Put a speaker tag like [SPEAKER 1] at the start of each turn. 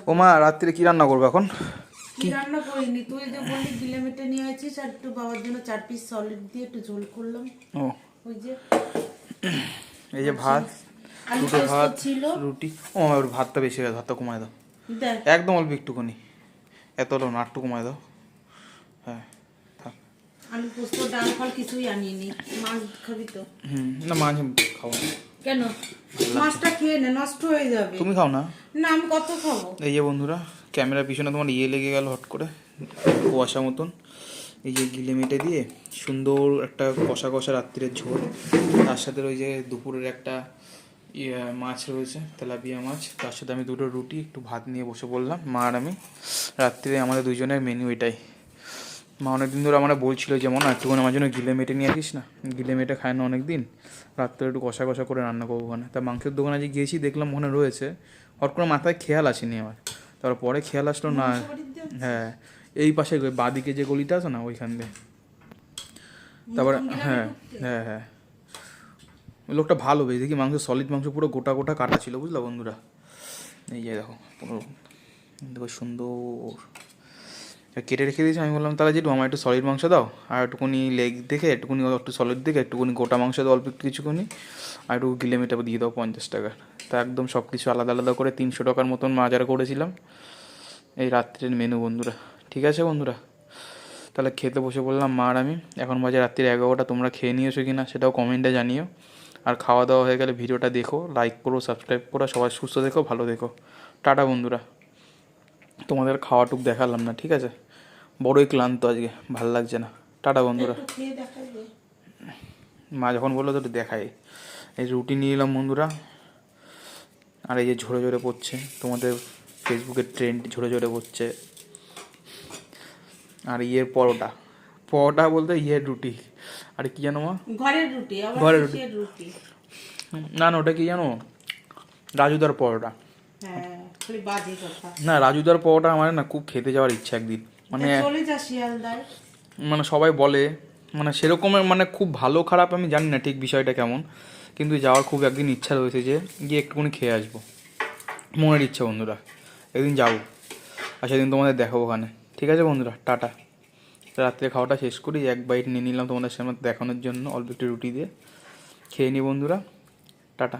[SPEAKER 1] ও মা রাত্রে কি রান্না করবো এখন?
[SPEAKER 2] কি রান্না করিনি, তুই যে বললি গিলে মেটে নিয়ে আছিস, আর একটু বাবার জন্য 4 পিস সলিড দিয়ে একটু ঝোল করলাম।
[SPEAKER 1] ও
[SPEAKER 2] ওই যে
[SPEAKER 1] এই যে ভাত,
[SPEAKER 2] আলু
[SPEAKER 1] দুটো
[SPEAKER 2] পোস্ত
[SPEAKER 1] ভাত,
[SPEAKER 2] ছিল।
[SPEAKER 1] রুটি। ও আমার ভাতটা বেশি হয়ে গেছে, ভাতটা কমায় দাও
[SPEAKER 2] দেখ
[SPEAKER 1] একদম অল্প একটুখানি, এত হলো না, একটু কমায় দাও। হ্যাঁ থাক।
[SPEAKER 2] আলু পোস্ত ডাল ফাল কিছুই আনিনি। মাছ খাবি তো?
[SPEAKER 1] না মাছ খাবো না।
[SPEAKER 2] কেন? মাছটা খেয়ে নে, নষ্ট হয়ে যাবে।
[SPEAKER 1] তুমি খাও না?
[SPEAKER 2] না আমি কত খাবো।
[SPEAKER 1] এই যে বন্ধুরা, ক্যামেরার পিছনে তোমার ইয়ে লেগে গেল হট করে, কুয়াশা মতন। এই যে গিলে মেটে দিয়ে সুন্দর একটা কষা কষা রাত্রির ঝোল, তার সাথে ওই যে দুপুরের একটা মাছ রয়েছে, তেলাপিয়া মাছ, তার সাথে আমি দুটো রুটি একটু ভাত নিয়ে বসে পড়লাম, মা আর আমি। রাত্রিরে আমাদের দুজনের মেনু এটাই। মা অনেকদিন ধরে আমরা বলছিল যে মনে একটুখানি আমার জন্য গিলে মেটে নিয়ে আসিস না, গিলে মেটে খায় না অনেক দিন, রাত্রে একটু কষা কষা করে রান্না করবো ওখানে। তা মাংসের দোকানে যে গিয়েছি দেখলাম ওখানে রয়েছে, হট করে মাথায় খেয়াল আসেনি আমার, তারপর পরে খেয়াল আসলো না। হ্যাঁ এই পাশে বাঁদিকে যে গলিটা আছে না ওইখান দিয়ে। তারপরে হ্যাঁ হ্যাঁ হ্যাঁ লোকটা ভালো, বেশ দেখি মাংস সলিড মাংস পুরো গোটা গোটা কাটা ছিল, বুঝলা বন্ধুরা। এই যে দেখো পুরো দেখো সুন্দর কেটে রেখে দিয়েছি। আমি বললাম তাহলে যেটু আমার একটু সলিড মাংস দাও, আর একটুখানি লেগ দেখে একটুখানি একটু সলিড দেখে একটুখানি গোটা মাংস দাও অল্প একটু কিছুখানি, আর একটু গিলে মেটে দিয়ে দাও 50 টাকার। তা একদম সব কিছু আলাদা আলাদা করে 300 টাকার মতন বাজার করেছিলাম। এই রাত্রের মেনু বন্ধুরা। ঠিক আছে বন্ধুরা, তাহলে খেতে বসে বললাম মা আর আমি। এখন বাজে রাত্রির 11টা, তোমরা খেয়ে নিয়েছো কি না সেটাও কমেন্টে জানিও। আর খাওয়া দাওয়া হয়ে গেলে ভিডিওটা দেখো, লাইক করো, সাবস্ক্রাইব করো, সবাই সুস্থ দেখো, ভালো দেখো। টাটা বন্ধুরা, তোমাদের খাওয়াটুক দেখালাম না, ঠিক আছে? বড়ই ক্লান্ত আজকে, ভাল লাগছে না। টাটা বন্ধুরা। মা যখন বললো তো একটু দেখাই। এই রুটি নিয়ে এলাম বন্ধুরা, আর এই যে ঝরে ঝরে পড়ছে, তোমাদের ফেসবুকের ট্রেন্ড ঝরে ঝরে পড়ছে। আর ইয়ের পরোটা, পরোটা বলতে ইয়ের রুটি, আর কি জানো মা?
[SPEAKER 2] ঘরের রুটি।
[SPEAKER 1] ঘরের রুটি। না না ওটা কি জানো, রাজুদার পরোটা। না রাজুদার পরোটা আমার না খুব খেতে যাওয়ার ইচ্ছা একদিন, মানে মানে সবাই বলে, মানে সেরকমের, মানে খুব ভালো খারাপ আমি জানি না ঠিক বিষয়টা কেমন, কিন্তু যাওয়ার খুব একদিন ইচ্ছা রয়েছে, যে গিয়ে একটুখানি খেয়ে আসবো, মনের ইচ্ছা বন্ধুরা। একদিন যাবো, আর সেদিন তোমাদের দেখাবো ওখানে। ঠিক আছে বন্ধুরা, টাটা। রাত্রে খাওয়াটা শেষ করি, এক বাইট নিয়ে নিলাম তোমাদের সামনে দেখানোর জন্য, অল্প একটু রুটি দিয়ে খেয়ে নি বন্ধুরা। টাটা।